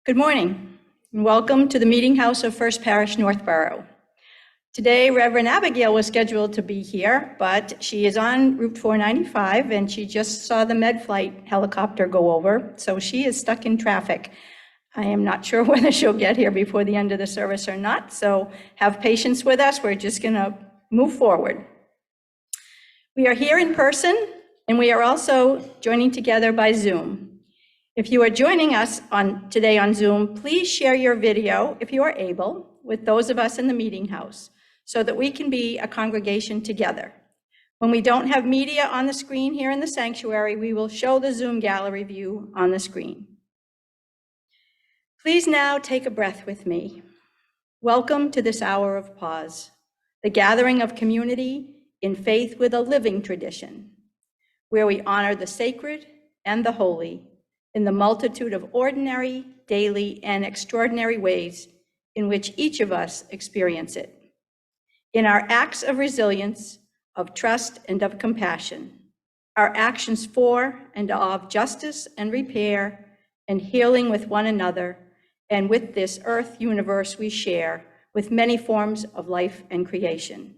Good morning, and welcome to the Meeting House of First Parish Northborough. Today, Reverend Abigail was scheduled to be here, but she is on Route 495, and she just saw the med flight helicopter go over, so she is stuck in traffic. I am not sure whether she'll get here before the end of the service or not, so have patience with us. We're just going to move forward. We are here in person, and we are also joining together by Zoom. If you are joining us today on Zoom, please share your video, if you are able, with those of us in the meeting house so that we can be a congregation together. When we don't have media on the screen here in the sanctuary, we will show the Zoom gallery view on the screen. Please now take a breath with me. Welcome to this hour of pause, the gathering of community in faith with a living tradition, where we honor the sacred and the holy in the multitude of ordinary, daily, and extraordinary ways in which each of us experience it. In our acts of resilience, of trust, and of compassion, our actions for and of justice and repair and healing with one another and with this earth universe we share with many forms of life and creation.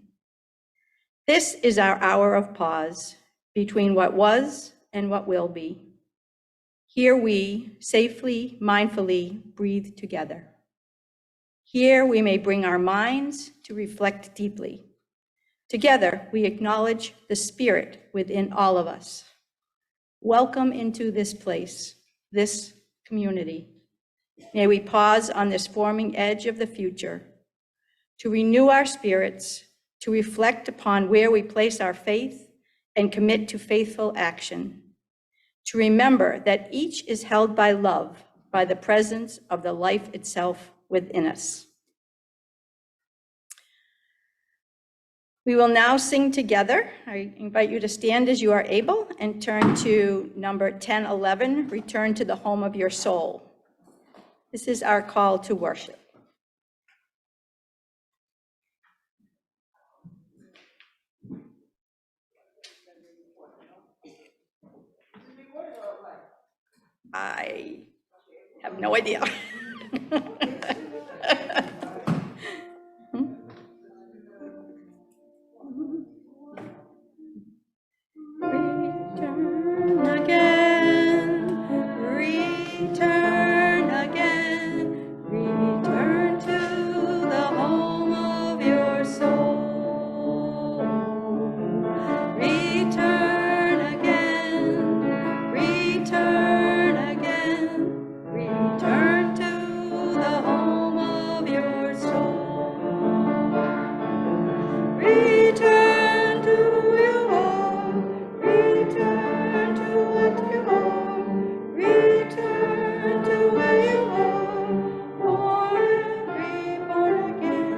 This is our hour of pause between what was and what will be. Here we safely, mindfully breathe together. Here we may bring our minds to reflect deeply. Together we acknowledge the spirit within all of us. Welcome into this place, this community. May we pause on this forming edge of the future to renew our spirits, to reflect upon where we place our faith and commit to faithful action. To remember that each is held by love, by the presence of the life itself within us. We will now sing together. I invite you to stand as you are able and turn to number 1011, Return to the Home of Your Soul. This is our call to worship. I have no idea. Return again, return to the home of your soul. Return again, return to the home of your soul. Return to your home, return to what you are, return to where you are, born and reborn again,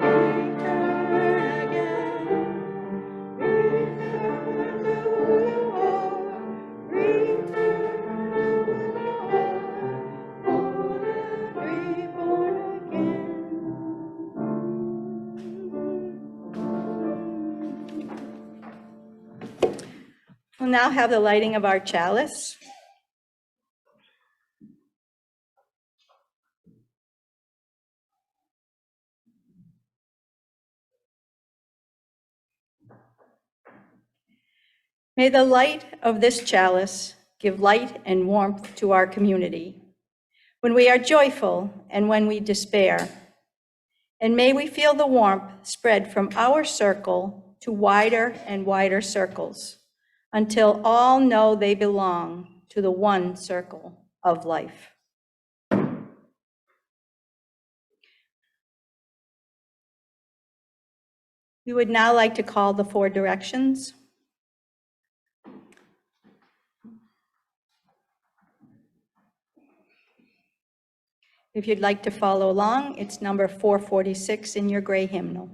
return again, return to who you are, return to who you are, born and reborn again. We'll now have the lighting of our chalice. May the light of this chalice give light and warmth to our community when we are joyful and when we despair. And may we feel the warmth spread from our circle to wider and wider circles until all know they belong to the one circle of life. We would now like to call the four directions. If you'd like to follow along, it's number 446 in your gray hymnal.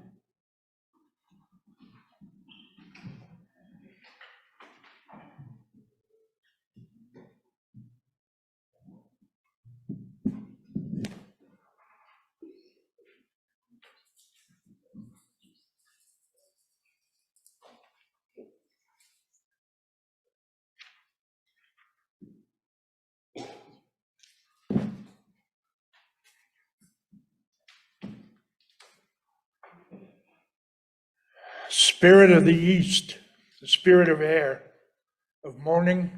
Spirit of the East, the spirit of air, of morning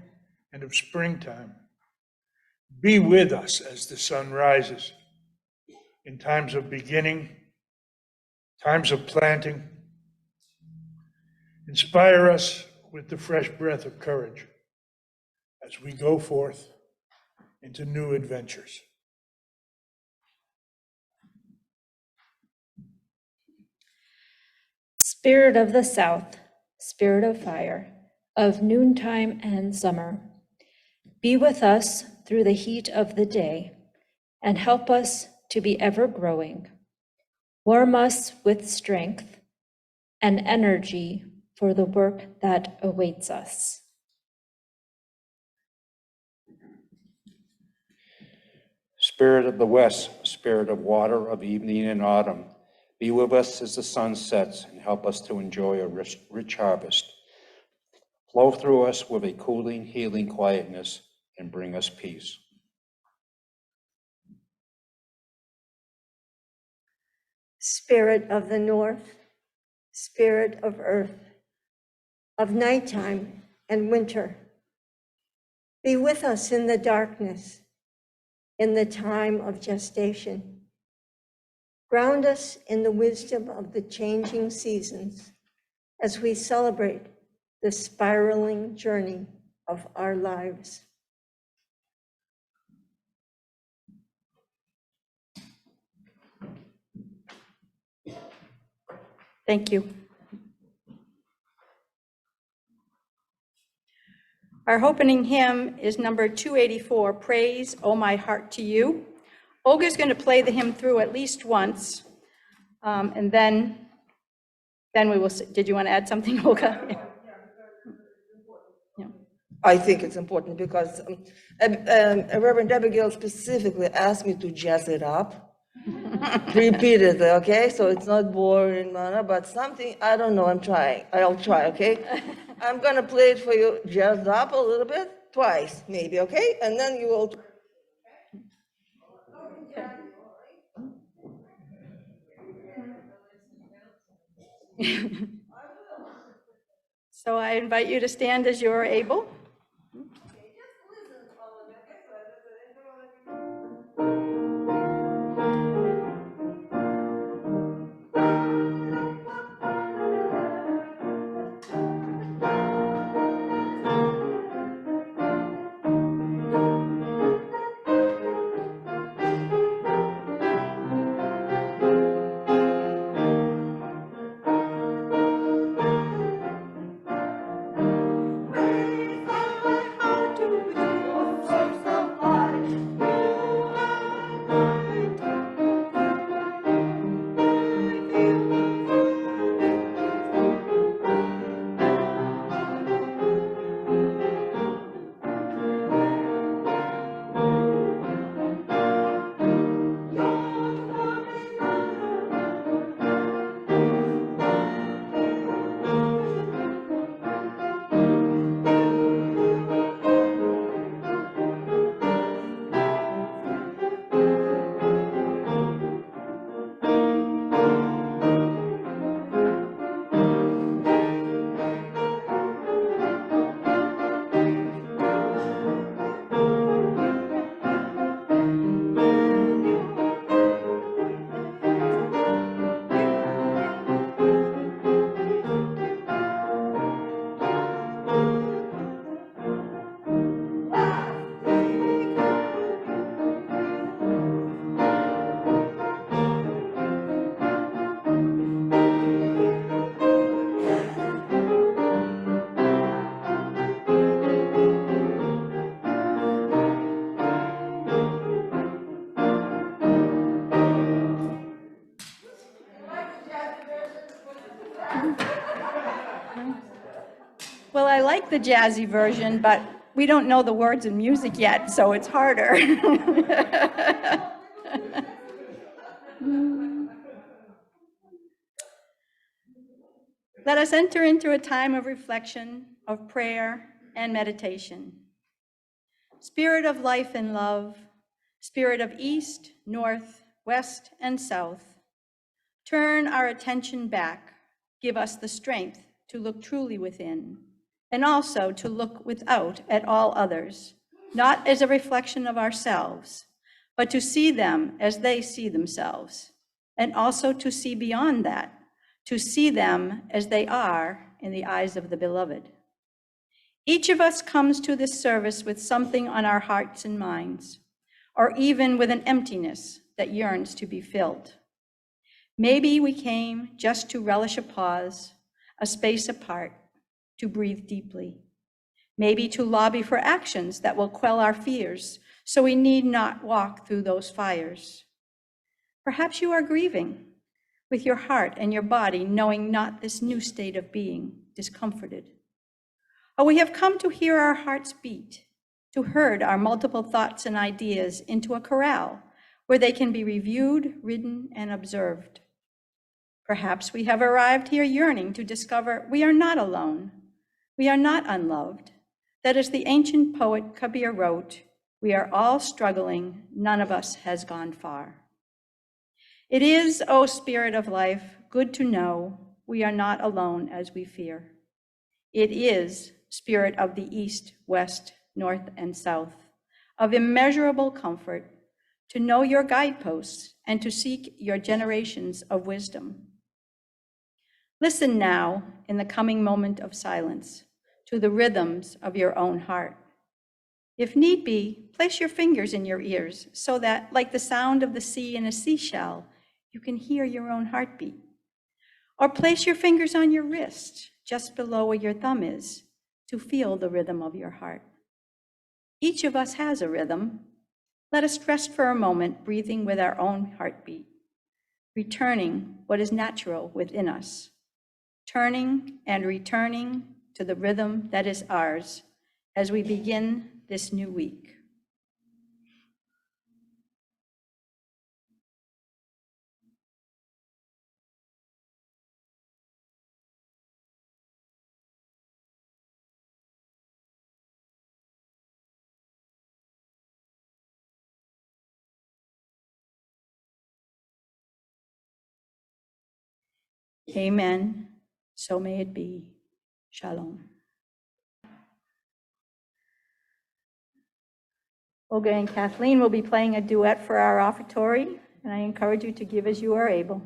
and of springtime, be with us as the sun rises, in times of beginning, times of planting. Inspire us with the fresh breath of courage as we go forth into new adventures. Spirit of the South, spirit of fire, of noontime and summer, be with us through the heat of the day and help us to be ever growing. Warm us with strength and energy for the work that awaits us. Spirit of the West, spirit of water, of evening and autumn, be with us as the sun sets and help us to enjoy a rich harvest. Flow through us with a cooling, healing quietness and bring us peace. Spirit of the North, spirit of earth, of nighttime and winter, be with us in the darkness, in the time of gestation. Ground us in the wisdom of the changing seasons as we celebrate the spiraling journey of our lives. Thank you. Our opening hymn is number 284, Praise, O My Heart to You. Olga's going to play the hymn through at least once, and then we will, did you want to add something, Olga? Yeah. I think it's important because Reverend Abigail specifically asked me to jazz it up repeatedly, okay? So it's not boring, but something, I don't know, I'll try, okay? I'm gonna play it for you jazzed up a little bit, twice maybe, okay? And then you will. So I invite you to stand as you are able. Well, I like the jazzy version, but we don't know the words and music yet, so it's harder. Let us enter into a time of reflection, of prayer, and meditation. Spirit of life and love, spirit of east, north, west, and south, turn our attention back give us the strength to look truly within, and also to look without at all others, not as a reflection of ourselves, but to see them as they see themselves, and also to see beyond that, to see them as they are in the eyes of the beloved. Each of us comes to this service with something on our hearts and minds, or even with an emptiness that yearns to be filled. Maybe we came just to relish a pause, a space apart, to breathe deeply. Maybe to lobby for actions that will quell our fears, so we need not walk through those fires. Perhaps you are grieving with your heart and your body, knowing not this new state of being, discomforted. Or we have come to hear our hearts beat, to herd our multiple thoughts and ideas into a corral where they can be reviewed, ridden, and observed. Perhaps we have arrived here yearning to discover we are not alone, we are not unloved, that as the ancient poet Kabir wrote, we are all struggling, none of us has gone far. It is, O Spirit of life, good to know we are not alone as we fear. It is, Spirit of the East, West, North, and South, of immeasurable comfort, to know your guideposts and to seek your generations of wisdom. Listen now, in the coming moment of silence, to the rhythms of your own heart. If need be, place your fingers in your ears so that, like the sound of the sea in a seashell, you can hear your own heartbeat. Or place your fingers on your wrist, just below where your thumb is, to feel the rhythm of your heart. Each of us has a rhythm. Let us rest for a moment, breathing with our own heartbeat, returning what is natural within us, turning and returning to the rhythm that is ours as we begin this new week. Amen. So may it be. Shalom. Olga and Kathleen will be playing a duet for our offertory, and I encourage you to give as you are able.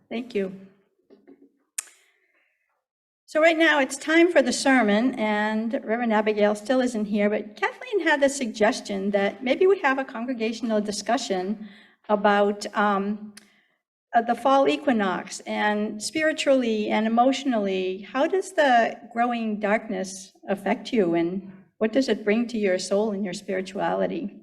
Thank you. So right now it's time for the sermon, and Reverend Abigail still isn't here, but Kathleen had the suggestion that maybe we have a congregational discussion about the fall equinox, and spiritually and emotionally, how does the growing darkness affect you, and what does it bring to your soul and your spirituality?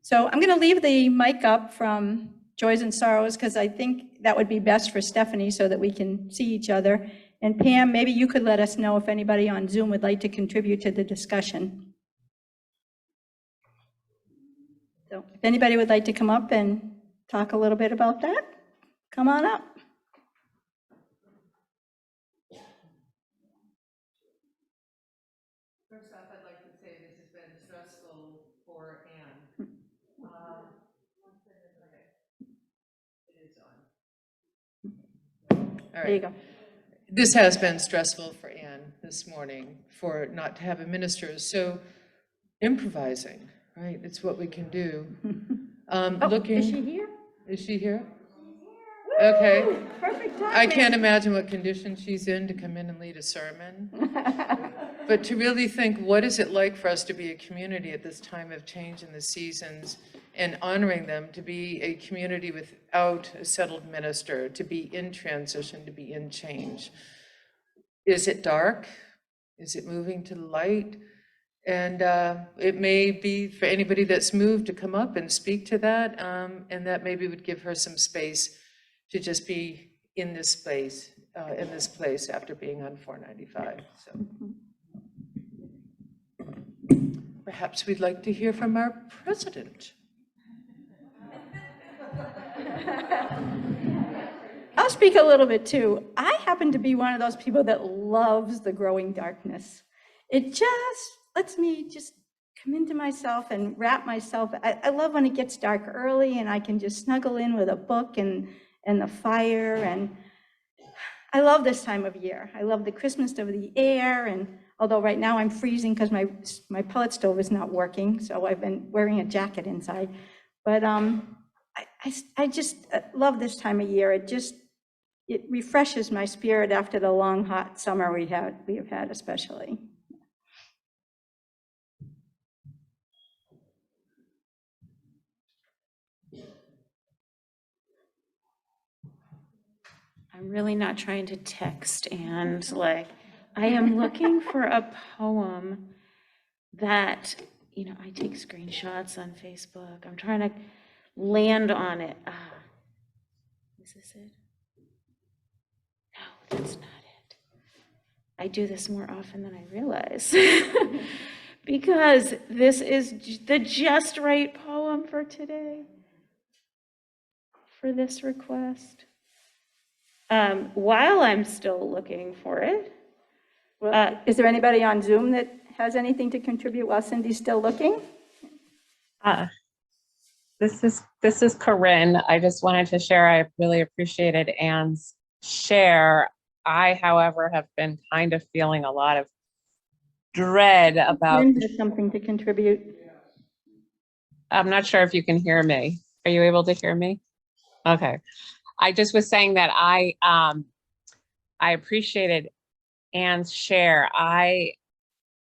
So I'm going to leave the mic up from Joys and Sorrows, because I think that would be best for Stephanie so that we can see each other. And Pam, maybe you could let us know if anybody on Zoom would like to contribute to the discussion. So if anybody would like to come up and talk a little bit about that, come on up. First off, I'd like to say this has been stressful for Anne. It is on. All right. There you go. This has been stressful for Anne this morning, for not to have a minister. So improvising, right? It's what we can do. Looking. Is she here? Is she here? Okay. Perfect timing. I can't imagine what condition she's in to come in and lead a sermon. But to really think, what is it like for us to be a community at this time of change in the seasons and honoring them, to be a community without a settled minister, to be in transition, to be in change? Is it dark? Is it moving to light? And it may be for anybody that's moved to come up and speak to that, and that maybe would give her some space to just be in this place after being on 495. So perhaps we'd like to hear from our president. I'll speak a little bit too. I happen to be one of those people that loves the growing darkness. It just lets me just come into myself and wrap myself. I love when it gets dark early and I can just snuggle in with a book and the fire. And I love this time of year. I love the crispness of the air. And although right now I'm freezing because my pellet stove is not working, so I've been wearing a jacket inside. But I just love this time of year. It refreshes my spirit after the long, hot summer we have had especially. I'm really not trying to text, and like, I am looking for a poem that, I take screenshots on Facebook. I'm trying to land on it. Is this it? No, that's not it. I do this more often than I realize. Because this is the just right poem for today, for this request. While I'm still looking for it. Well, is there anybody on Zoom that has anything to contribute while Cindy's still looking? This is Corinne. I just wanted to share, I really appreciated Anne's share. I, however, have been kind of feeling a lot of dread about. Corinne has something to contribute. I'm not sure if you can hear me. Are you able to hear me? Okay. I just was saying that I appreciated Anne's share. I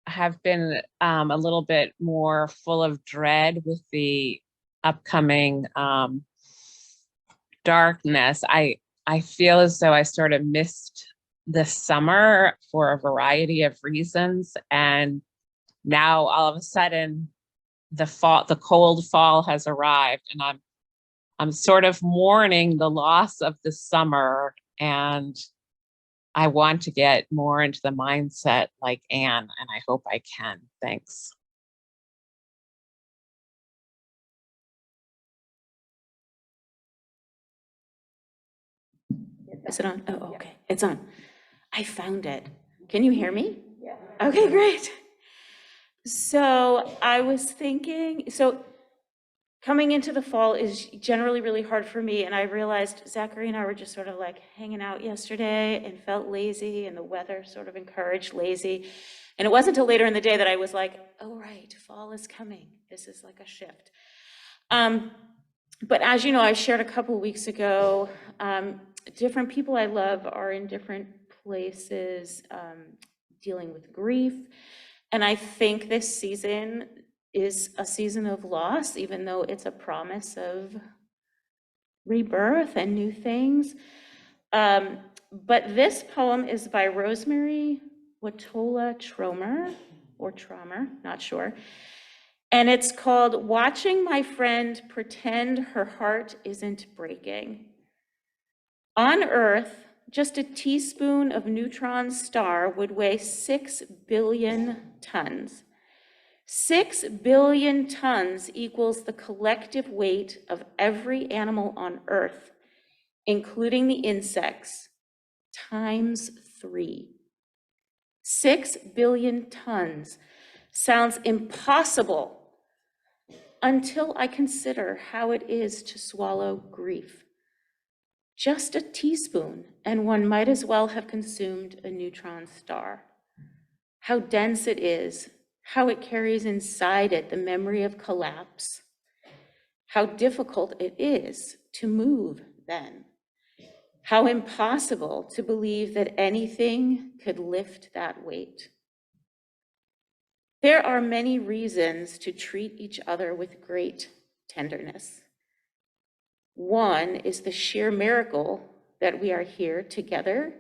have been a little bit more full of dread with the upcoming darkness. I feel as though I sort of missed the summer for a variety of reasons, and now all of a sudden the cold fall has arrived, and I'm sort of mourning the loss of the summer, and I want to get more into the mindset like Anne, and I hope I can. Thanks. Is it on? Oh, okay, it's on. I found it. Can you hear me? Yeah. Okay, great. So I was thinking, coming into the fall is generally really hard for me, and I realized Zachary and I were just sort of like hanging out yesterday and felt lazy, and the weather sort of encouraged lazy. And it wasn't until later in the day that I was like, oh right, fall is coming. This is like a shift. But as you know, I shared a couple weeks ago different people I love are in different places dealing with grief. And I think this season is a season of loss, even though it's a promise of rebirth and new things. But this poem is by Rosemary Watola Tromer, or Tromer, not sure. And it's called Watching My Friend Pretend Her Heart Isn't Breaking. On Earth, just a teaspoon of neutron star would weigh 6 billion tons. 6 billion tons equals the collective weight of every animal on Earth, including the insects, times 3. 6 billion tons sounds impossible until I consider how it is to swallow grief. Just a teaspoon, and one might as well have consumed a neutron star. How dense it is, how it carries inside it the memory of collapse. How difficult it is to move then. How impossible to believe that anything could lift that weight. There are many reasons to treat each other with great tenderness. One is the sheer miracle that we are here together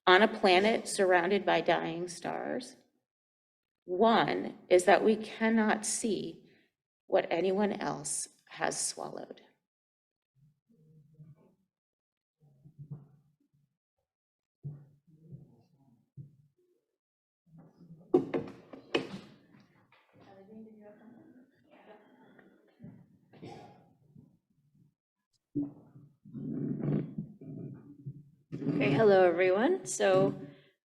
on a planet surrounded by dying stars. One is that we cannot see what anyone else has swallowed. Okay, hello everyone. So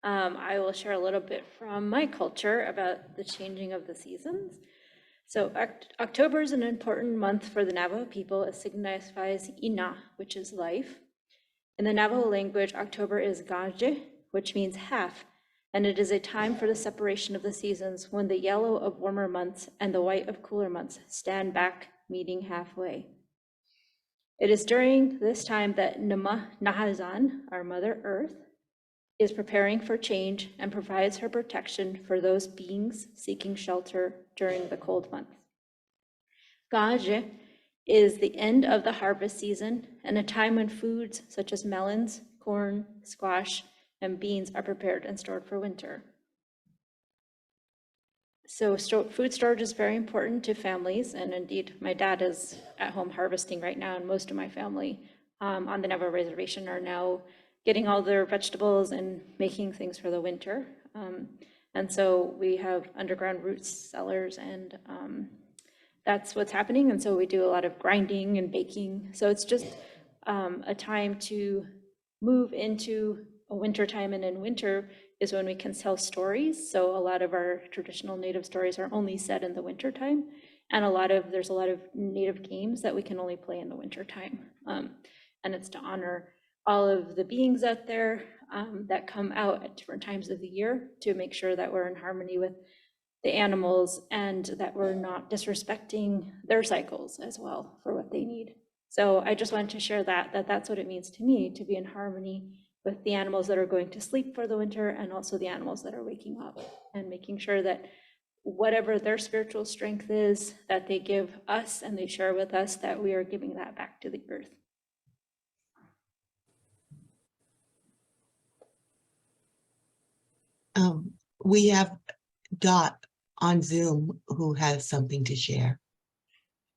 I will share a little bit from my culture about the changing of the seasons. So October is an important month for the Navajo people. It signifies Ina, which is life. In the Navajo language, October is Gaje, which means half, and it is a time for the separation of the seasons when the yellow of warmer months and the white of cooler months stand back, meeting halfway. It is during this time that Nahazan, our Mother Earth, is preparing for change and provides her protection for those beings seeking shelter during the cold months. Gaje is the end of the harvest season and a time when foods such as melons, corn, squash, and beans are prepared and stored for winter. So food storage is very important to families, and indeed, my dad is at home harvesting right now, and most of my family on the Navajo Reservation are now getting all their vegetables and making things for the winter. And so we have underground root cellars, and that's what's happening. And so we do a lot of grinding and baking. So it's just a time to move into a winter time, and in winter is when we can tell stories. So a lot of our traditional Native stories are only set in the winter time, and there's a lot of Native games that we can only play in the winter time. And it's to honor all of the beings out there that come out at different times of the year, to make sure that we're in harmony with the animals and that we're not disrespecting their cycles as well for what they need. So I just wanted to share that's what it means to me to be in harmony with the animals that are going to sleep for the winter, and also the animals that are waking up, and making sure that whatever their spiritual strength is that they give us and they share with us, that we are giving that back to the earth. We have Dot on Zoom who has something to share.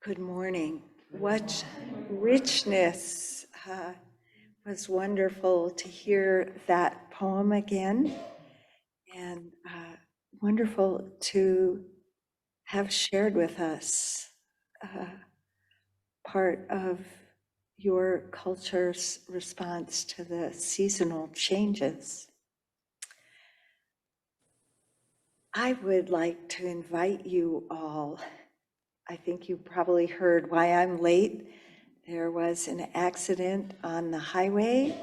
Good morning. What richness. Was wonderful to hear that poem again, and wonderful to have shared with us part of your culture's response to the seasonal changes. I would like to invite you all. I think you probably heard why I'm late. There was an accident on the highway,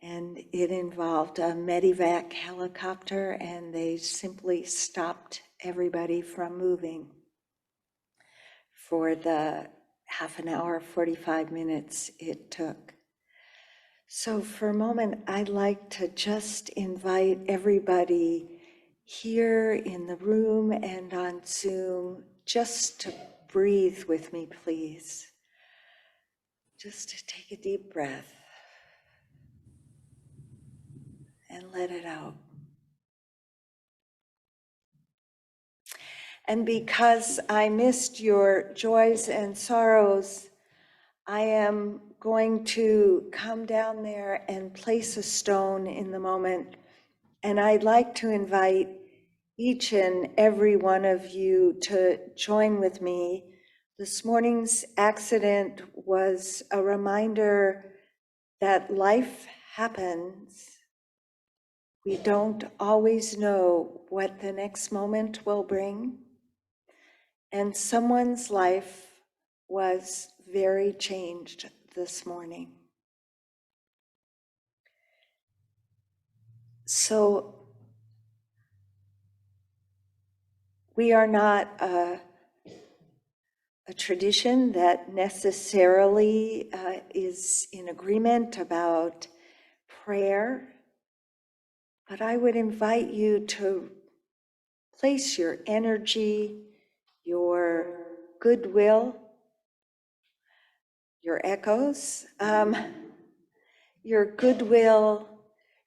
and it involved a medevac helicopter, and they simply stopped everybody from moving for the half an hour, 45 minutes it took. So for a moment, I'd like to just invite everybody here in the room and on Zoom just to breathe with me, please. Just to take a deep breath and let it out. And because I missed your joys and sorrows, I am going to come down there and place a stone in the moment. And I'd like to invite each and every one of you to join with me. This morning's accident was a reminder that life happens. We don't always know what the next moment will bring. And someone's life was very changed this morning. So we are not a tradition that necessarily is in agreement about prayer, but I would invite you to place your energy, your goodwill, your echoes, your goodwill,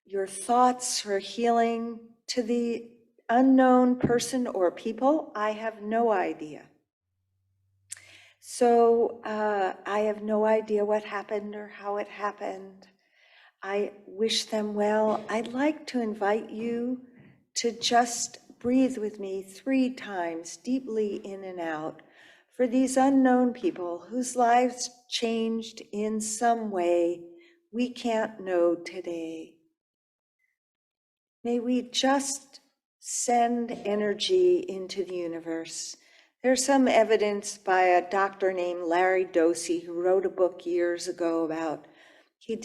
your thoughts for healing to the unknown person or people. I have no idea. So I have no idea what happened or how it happened. I wish them well. I'd like to invite you to just breathe with me 3 times, deeply in and out, for these unknown people whose lives changed in some way we can't know today. May we just send energy into the universe. There's some evidence by a doctor named Larry Dosey who wrote a book years ago about, he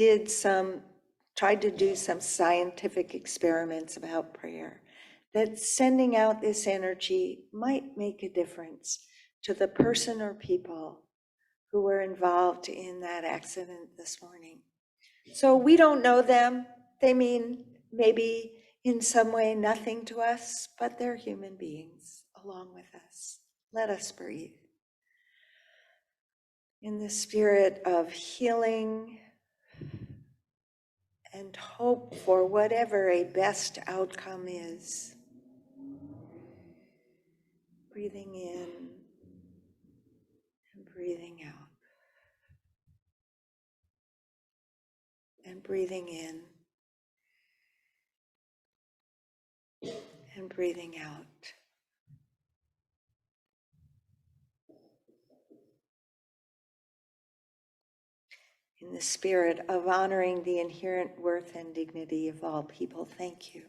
tried to do some scientific experiments about prayer, that sending out this energy might make a difference to the person or people who were involved in that accident this morning. So we don't know them. They mean maybe in some way nothing to us, but they're human beings along with us. Let us breathe. In the spirit of healing and hope for whatever a best outcome is. Breathing in and breathing out. And breathing in and breathing out. In the spirit of honoring the inherent worth and dignity of all people, thank you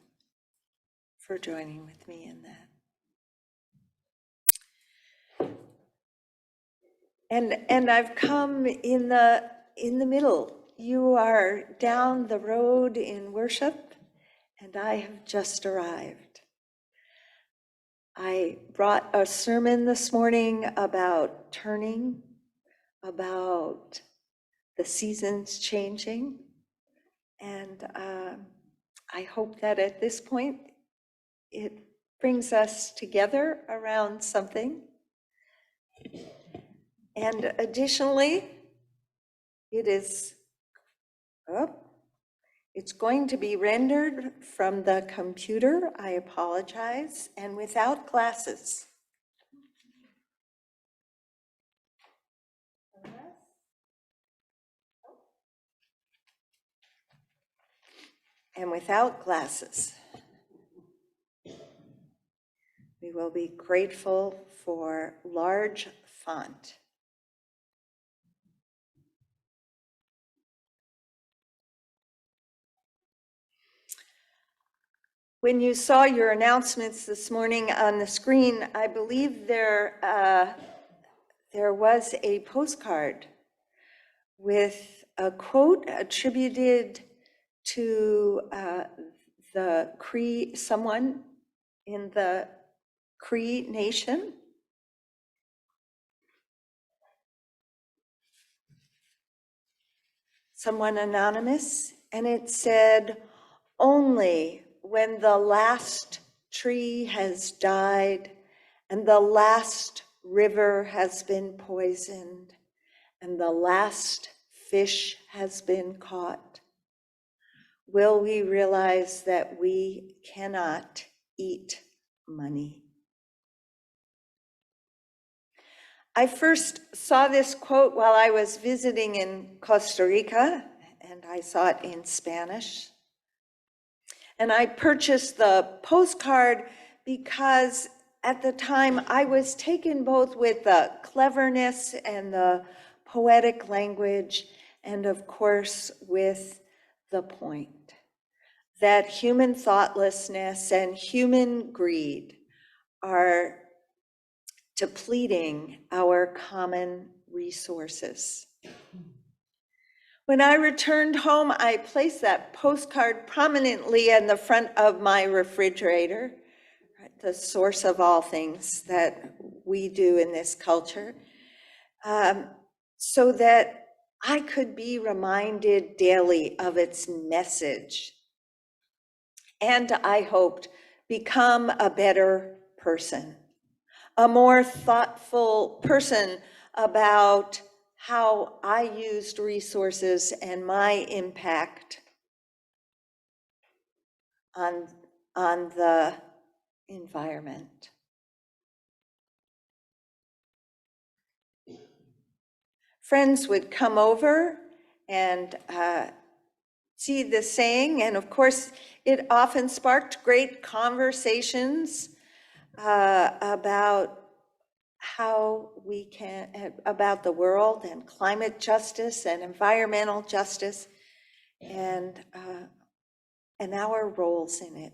for joining with me in that. And I've come in the middle. You are down the road in worship, and I have just arrived. I brought a sermon this morning about turning, about the seasons changing, and I hope that at this point it brings us together around something. And additionally, it's going to be rendered from the computer. I apologize, and without glasses. And without glasses. We will be grateful for large font. When you saw your announcements this morning on the screen, I believe there was a postcard with a quote attributed to the Cree, someone in the Cree Nation. someone anonymous, and it said, only when the last tree has died and the last river has been poisoned and the last fish has been caught, will we realize that we cannot eat money. I first saw this quote while I was visiting in Costa Rica, and I saw it in Spanish. And I purchased the postcard because at the time I was taken both with the cleverness and the poetic language, and of course with the point that human thoughtlessness and human greed are depleting our common resources. When I returned home, I placed that postcard prominently in the front of my refrigerator, the source of all things that we do in this culture, so that I could be reminded daily of its message. And I hoped become a better person, a more thoughtful person about how I used resources and my impact on the environment. Friends would come over and see the saying, and of course, it often sparked great conversations about how we can, about the world and climate justice and environmental justice and our roles in it.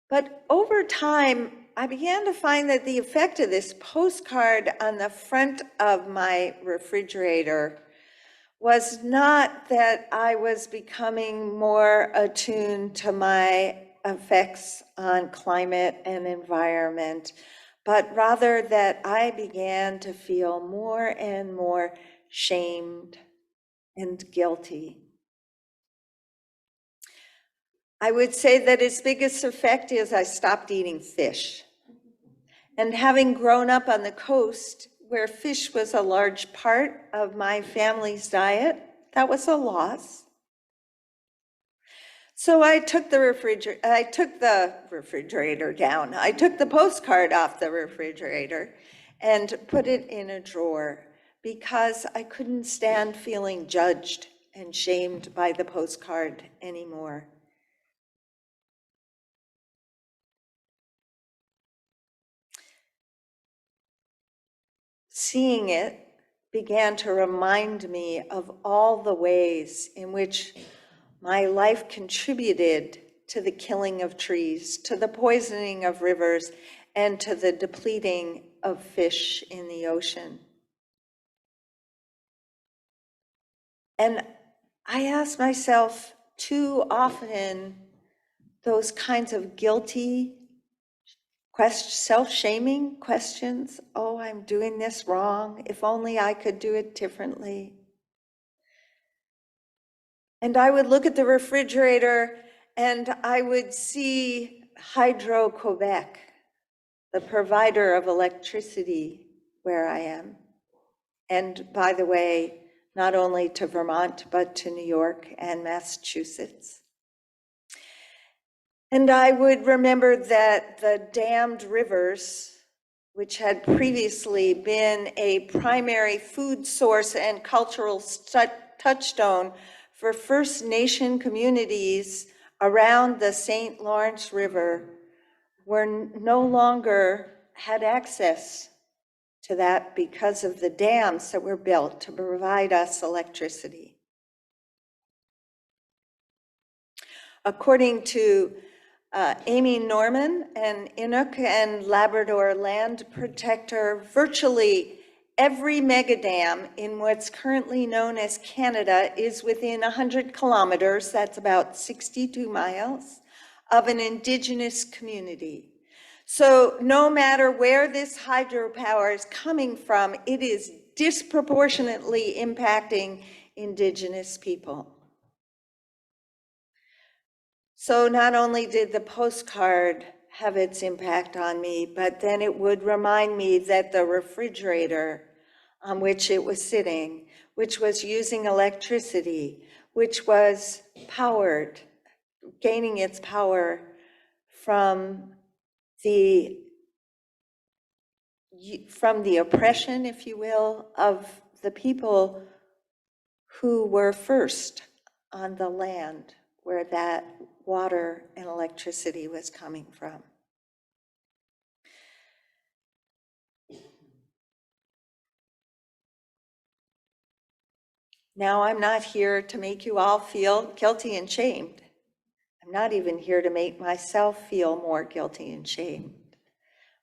But over time, I began to find that the effect of this postcard on the front of my refrigerator was not that I was becoming more attuned to my effects on climate and environment, but rather that I began to feel more and more shamed and guilty. I would say that its biggest effect is I stopped eating fish. And having grown up on the coast, where fish was a large part of my family's diet, that was a loss. So I took the refrigerator down. I took the postcard off the refrigerator and put it in a drawer because I couldn't stand feeling judged and shamed by the postcard anymore. Seeing it began to remind me of all the ways in which my life contributed to the killing of trees, to the poisoning of rivers, and to the depleting of fish in the ocean. And I ask myself too often those kinds of guilty, self-shaming questions. Oh, I'm doing this wrong. If only I could do it differently. And I would look at the refrigerator and I would see Hydro-Quebec, the provider of electricity where I am. And by the way, not only to Vermont, but to New York and Massachusetts. And I would remember that the dammed rivers, which had previously been a primary food source and cultural touchstone for First Nation communities around the St. Lawrence River, were no longer had access to that because of the dams that were built to provide us electricity. According to Amy Norman, an Inuk and Labrador land protector, virtually every megadam in what's currently known as Canada is within 100 kilometers, that's about 62 miles, of an Indigenous community. So no matter where this hydropower is coming from, it is disproportionately impacting Indigenous people. So not only did the postcard have its impact on me, but then it would remind me that the refrigerator on which it was sitting, which was using electricity, which was powered, gaining its power from the oppression, if you will, of the people who were first on the land where that water and electricity was coming from. Now, I'm not here to make you all feel guilty and shamed. I'm not even here to make myself feel more guilty and shamed.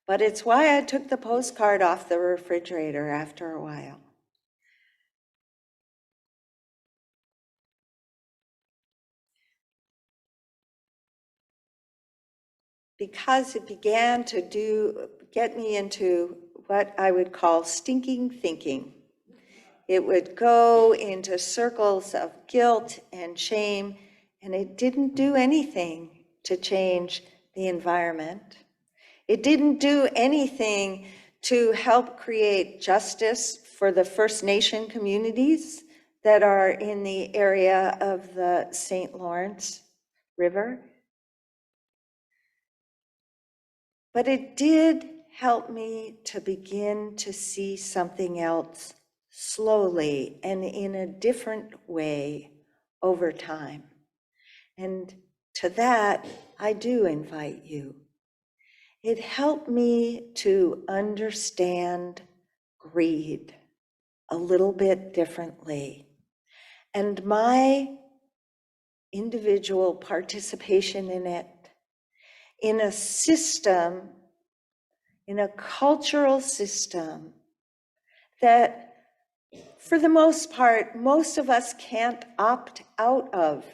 But it's why I took the postcard off the refrigerator after a while. Because it began to get me into what I would call stinking thinking. It would go into circles of guilt and shame, and it didn't do anything to change the environment. It didn't do anything to help create justice for the First Nation communities that are in the area of the St. Lawrence River. But it did help me to begin to see something else slowly and in a different way over time. And to that, I do invite you. It helped me to understand greed a little bit differently. And my individual participation in it, in a system, in a cultural system that, for the most part, most of us can't opt out of.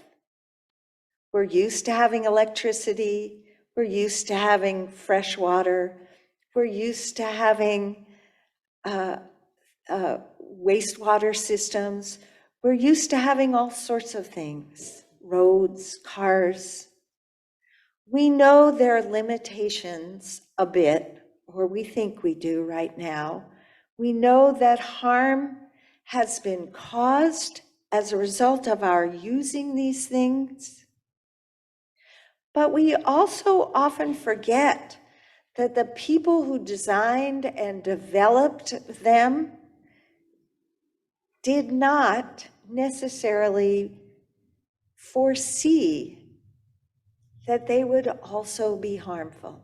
We're used to having electricity, we're used to having fresh water, we're used to having wastewater systems, we're used to having all sorts of things, roads, cars. We know there are limitations a bit, or we think we do right now. We know that harm has been caused as a result of our using these things. But we also often forget that the people who designed and developed them did not necessarily foresee that they would also be harmful,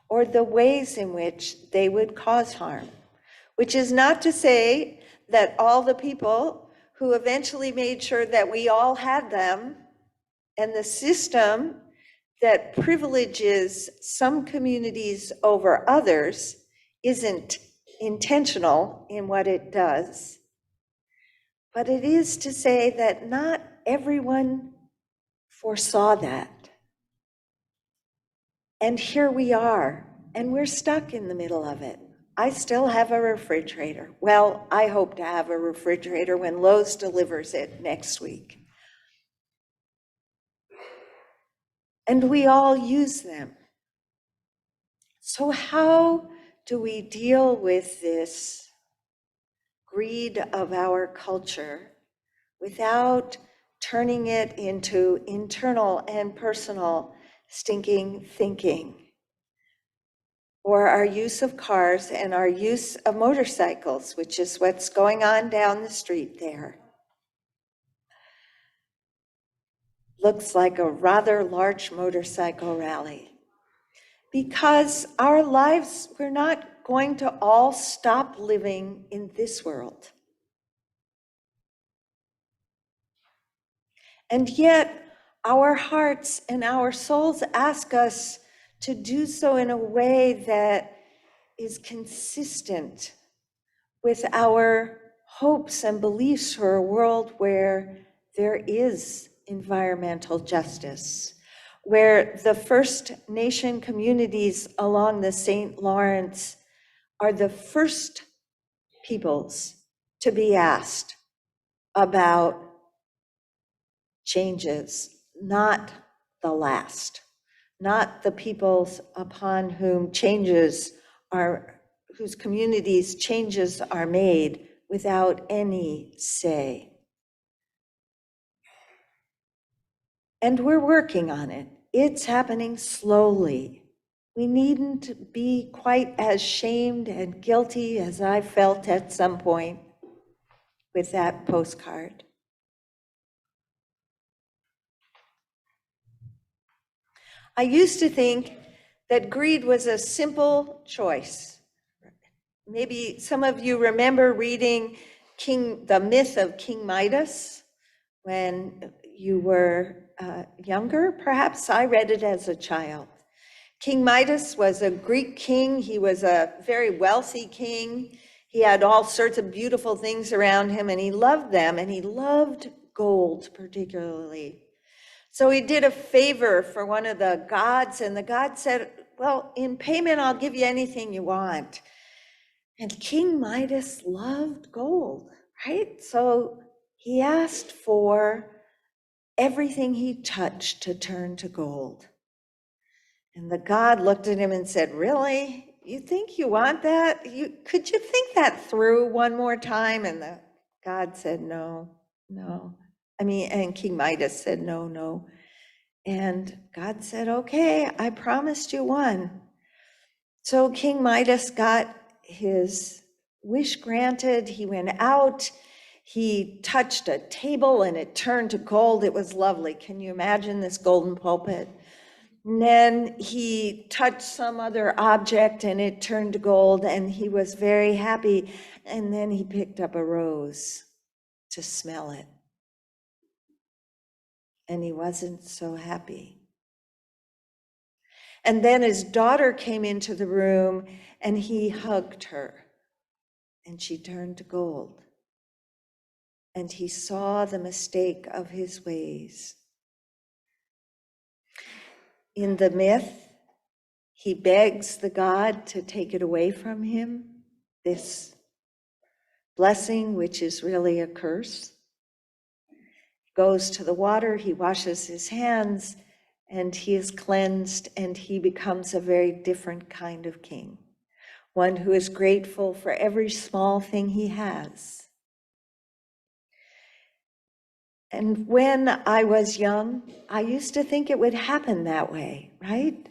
or the ways in which they would cause harm, which is not to say that all the people who eventually made sure that we all had them and the system that privileges some communities over others isn't intentional in what it does. But it is to say that not everyone foresaw that. And here we are, and we're stuck in the middle of it. I still have a refrigerator. Well, I hope to have a refrigerator when Lowe's delivers it next week. And we all use them. So how do we deal with this greed of our culture without turning it into internal and personal stinking thinking? Or our use of cars and our use of motorcycles, which is what's going on down the street there. Looks like a rather large motorcycle rally. Because our lives, we're not going to all stop living in this world. And yet, our hearts and our souls ask us to do so in a way that is consistent with our hopes and beliefs for a world where there is environmental justice, where the First Nation communities along the St. Lawrence are the first peoples to be asked about changes, not the last, not the peoples upon whom changes are, whose communities changes are made without any say. And we're working on it. It's happening slowly. We needn't be quite as shamed and guilty as I felt at some point with that postcard. I used to think that greed was a simple choice. Maybe some of you remember reading the myth of King Midas when you were younger. Perhaps I read it as a child. King Midas was a Greek king. He was a very wealthy king. He had all sorts of beautiful things around him, and he loved them, and he loved gold particularly. So he did a favor for one of the gods, and the god said, well, in payment, I'll give you anything you want. And King Midas loved gold, right? So he asked for everything he touched to turn to gold. And the god looked at him and said, really? You think you want that? Could you think that through one more time? And the god said, no. And King Midas said, no. And God said, okay, I promised you one. So King Midas got his wish granted. He went out, he touched a table and it turned to gold. It was lovely. Can you imagine this golden pulpit? And then he touched some other object and it turned to gold, and he was very happy. And then he picked up a rose to smell it. And he wasn't so happy. And then his daughter came into the room and he hugged her, and she turned to gold. And he saw the mistake of his ways. In the myth, he begs the god to take it away from him, this blessing, which is really a curse. Goes to the water, he washes his hands, and he is cleansed, and he becomes a very different kind of king, one who is grateful for every small thing he has. And when I was young, I used to think it would happen that way, right?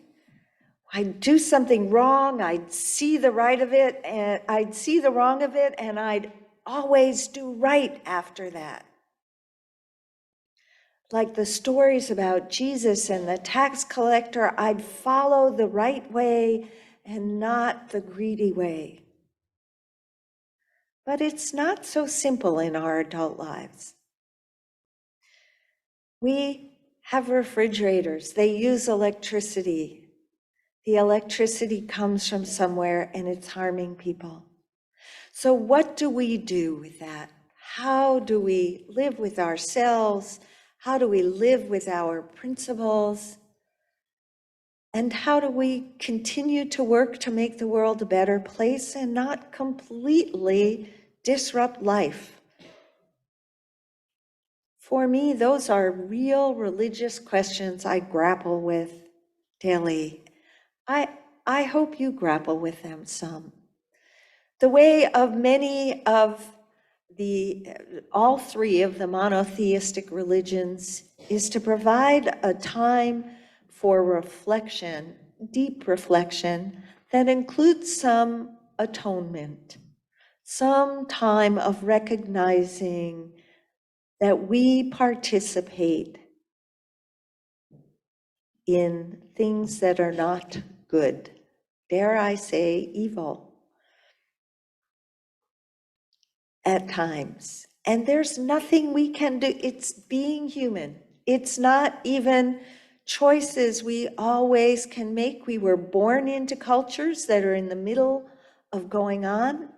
I'd do something wrong, I'd see the right of it, and I'd see the wrong of it, and I'd always do right after that. Like the stories about Jesus and the tax collector, I'd follow the right way and not the greedy way. But it's not so simple in our adult lives. We have refrigerators, they use electricity. The electricity comes from somewhere and it's harming people. So what do we do with that? How do we live with ourselves? How do we live with our principles? And how do we continue to work to make the world a better place and not completely disrupt life? For me, those are real religious questions I grapple with daily. I hope you grapple with them some. The way of many of all three of the monotheistic religions is to provide a time for reflection, deep reflection, that includes some atonement, some time of recognizing that we participate in things that are not good, dare I say evil, at times. And there's nothing we can do. It's being human. It's not even choices we always can make. We were born into cultures that are in the middle of going on.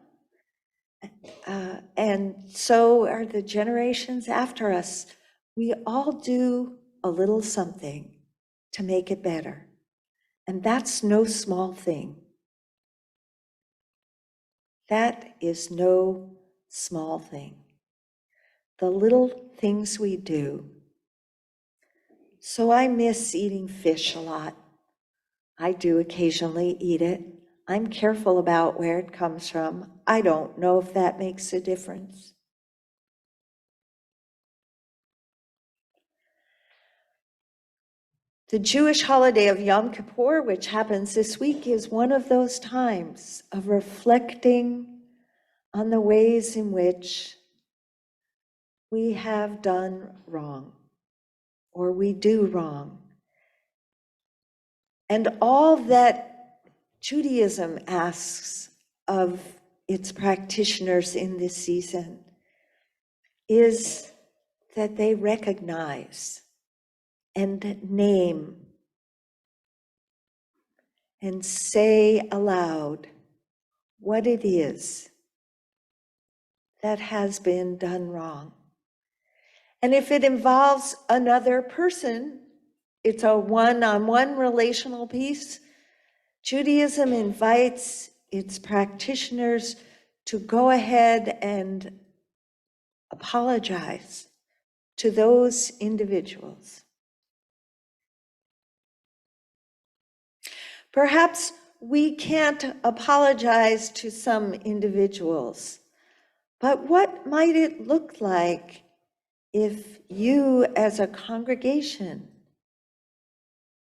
And so are the generations after us. We all do a little something to make it better. And that's no small thing. That is no small thing, the little things we do. So I miss eating fish a lot. I do occasionally eat it. I'm careful about where it comes from. I don't know if that makes a difference. The Jewish holiday of Yom Kippur, which happens this week, is one of those times of reflecting on the ways in which we have done wrong or we do wrong. And all that Judaism asks of its practitioners in this season is that they recognize and name and say aloud what it is that has been done wrong. And if it involves another person, it's a one-on-one relational piece. Judaism invites its practitioners to go ahead and apologize to those individuals. Perhaps we can't apologize to some individuals, but what might it look like if you as a congregation,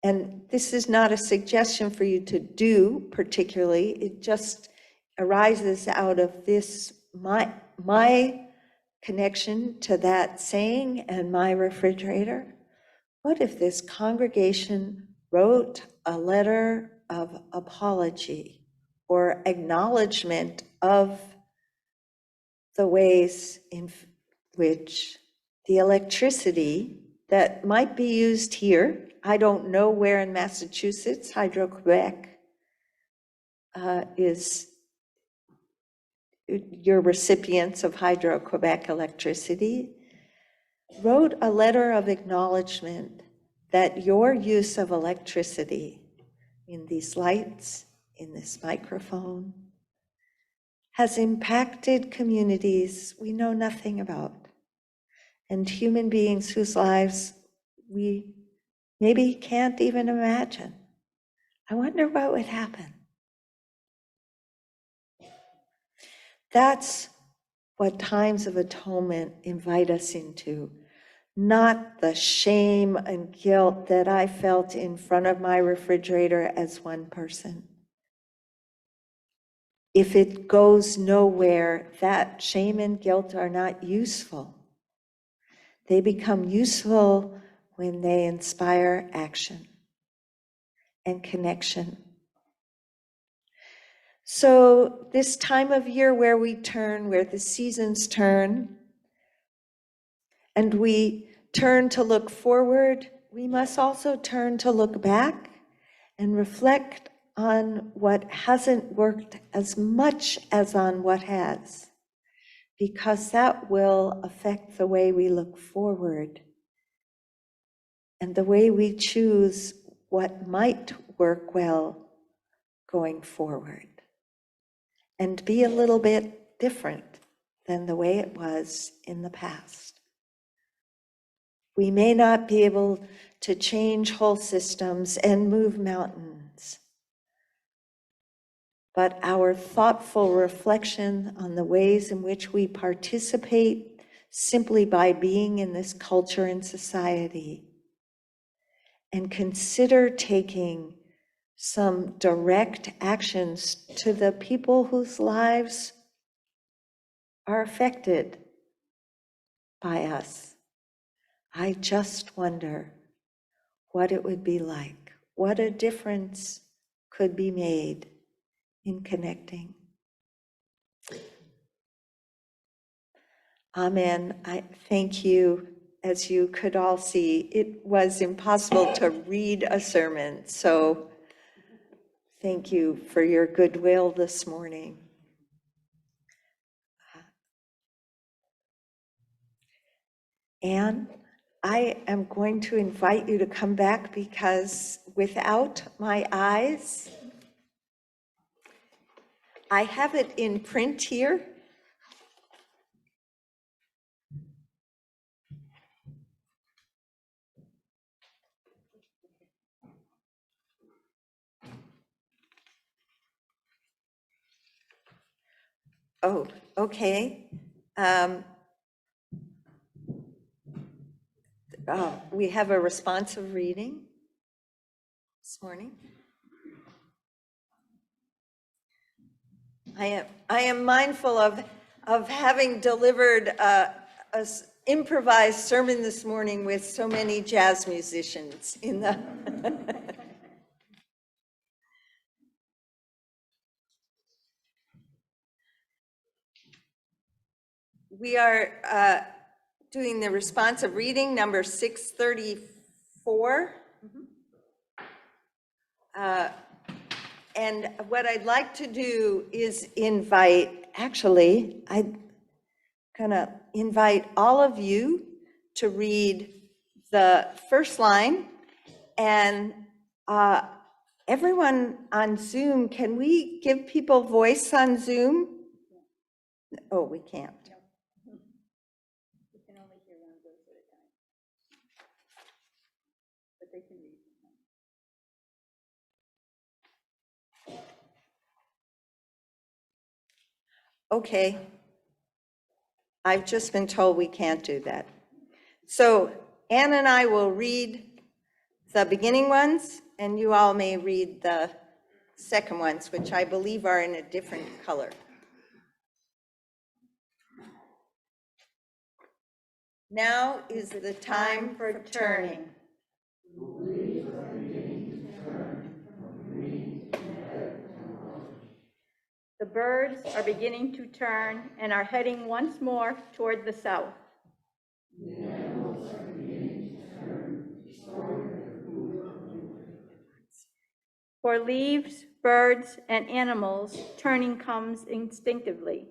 and this is not a suggestion for you to do particularly, it just arises out of this, my connection to that saying and my refrigerator. What if this congregation wrote a letter of apology or acknowledgement of the ways in which the electricity that might be used here, I don't know where in Massachusetts Hydro-Quebec is, your recipients of Hydro-Quebec electricity, wrote a letter of acknowledgement that your use of electricity in these lights, in this microphone, has impacted communities we know nothing about, and human beings whose lives we maybe can't even imagine. I wonder what would happen. That's what times of atonement invite us into, not the shame and guilt that I felt in front of my refrigerator as one person. If it goes nowhere, that shame and guilt are not useful. They become useful when they inspire action and connection. So this time of year where we turn, where the seasons turn, and we turn to look forward, we must also turn to look back and reflect on what hasn't worked as much as on what has, because that will affect the way we look forward and the way we choose what might work well going forward and be a little bit different than the way it was in the past. We may not be able to change whole systems and move mountains, but our thoughtful reflection on the ways in which we participate simply by being in this culture and society, and consider taking some direct actions to the people whose lives are affected by us. I just wonder what it would be like, what a difference could be made in connecting. Amen. I thank you. As you could all see, it was impossible to read a sermon, so thank you for your goodwill this morning. Anne, I am going to invite you to come back because without my eyes, I have it in print here, Oh, okay. Um, We have a responsive reading this morning. I am mindful of having delivered a improvised sermon this morning with so many jazz musicians in the. We are doing the responsive reading, number 634. And what I'd like to do is I'm gonna invite all of you to read the first line. And everyone on Zoom, can we give people voice on Zoom? Oh, we can't. Okay. I've just been told we can't do that. So Ann and I will read the beginning ones, and you all may read the second ones, which I believe are in a different color. Now is the time for turning. The birds are beginning to turn and are heading once more toward the south. For leaves, birds, and animals, turning comes instinctively.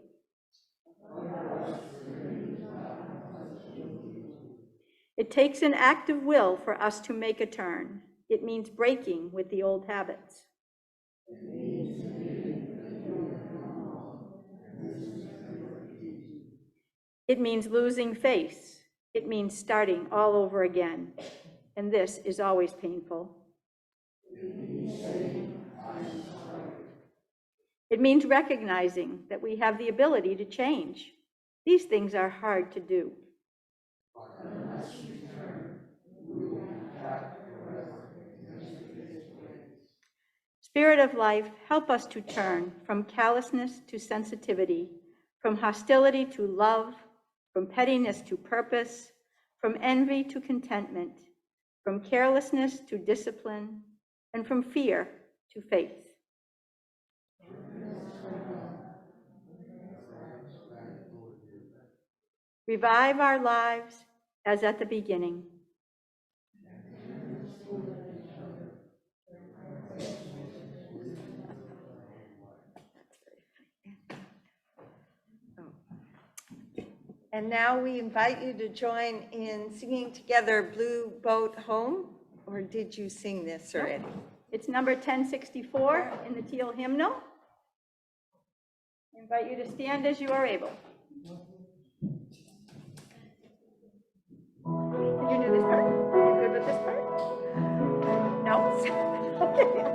It takes an act of will for us to make a turn. It means breaking with the old habits. It means losing face. It means starting all over again. And this is always painful. It means recognizing that we have the ability to change. These things are hard to do. Spirit of life, help us to turn from callousness to sensitivity, from hostility to love, from pettiness to purpose, from envy to contentment, from carelessness to discipline, and from fear to faith. Revive our lives as at the beginning. And now we invite you to join in singing together Blue Boat Home, or did you sing this already? It's number 1064 in the teal hymnal. I invite you to stand as you are able. Did you do this part? You good with this part? No? Okay.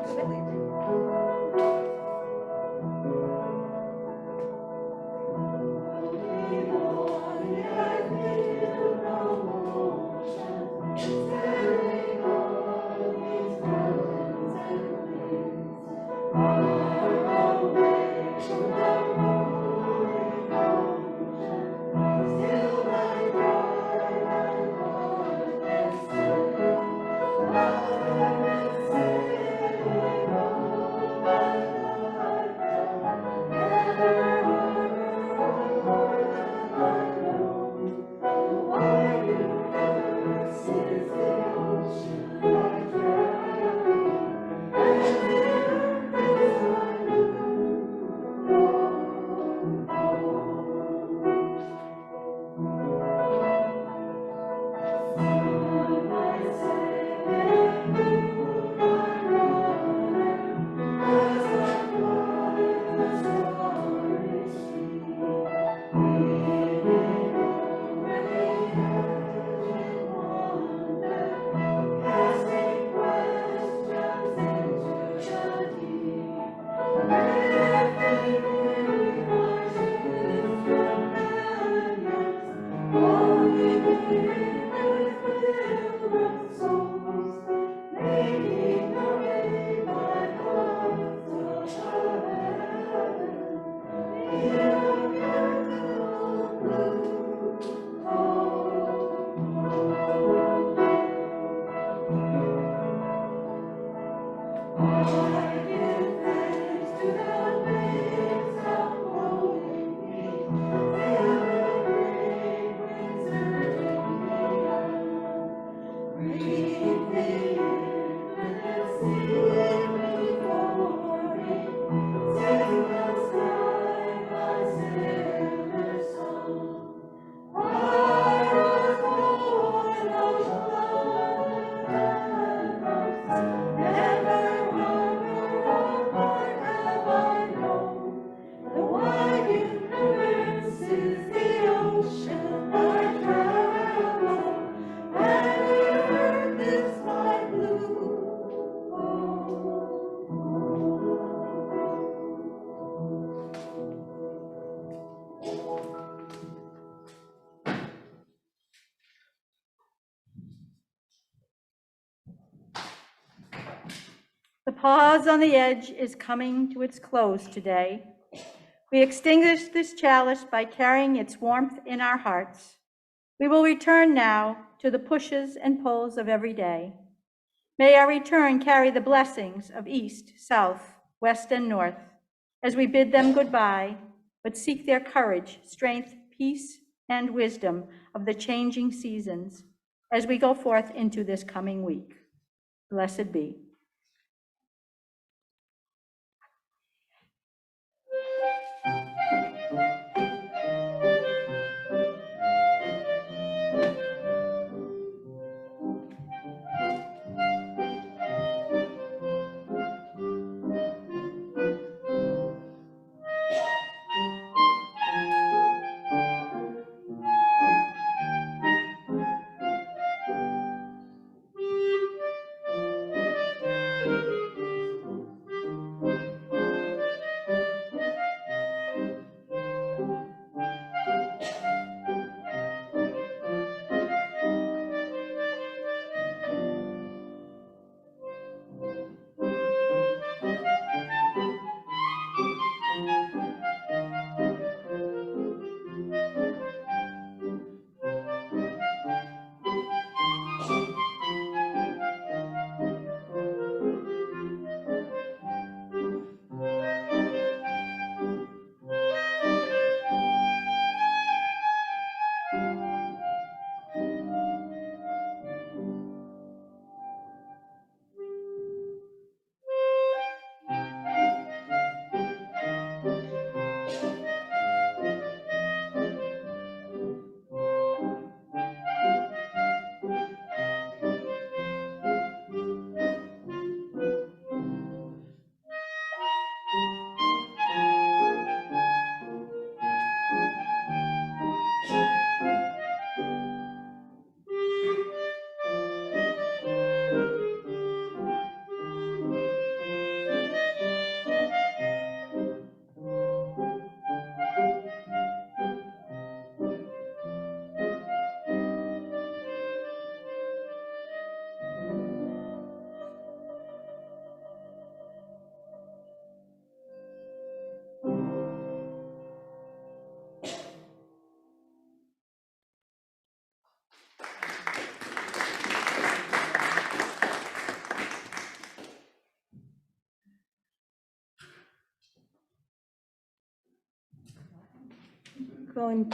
pause on the edge is coming to its close today. We extinguish this chalice by carrying its warmth in our hearts. We will return now to the pushes and pulls of every day. May our return carry the blessings of east, south, west, and north as we bid them goodbye, but seek their courage, strength, peace, and wisdom of the changing seasons as we go forth into this coming week. Blessed be. Going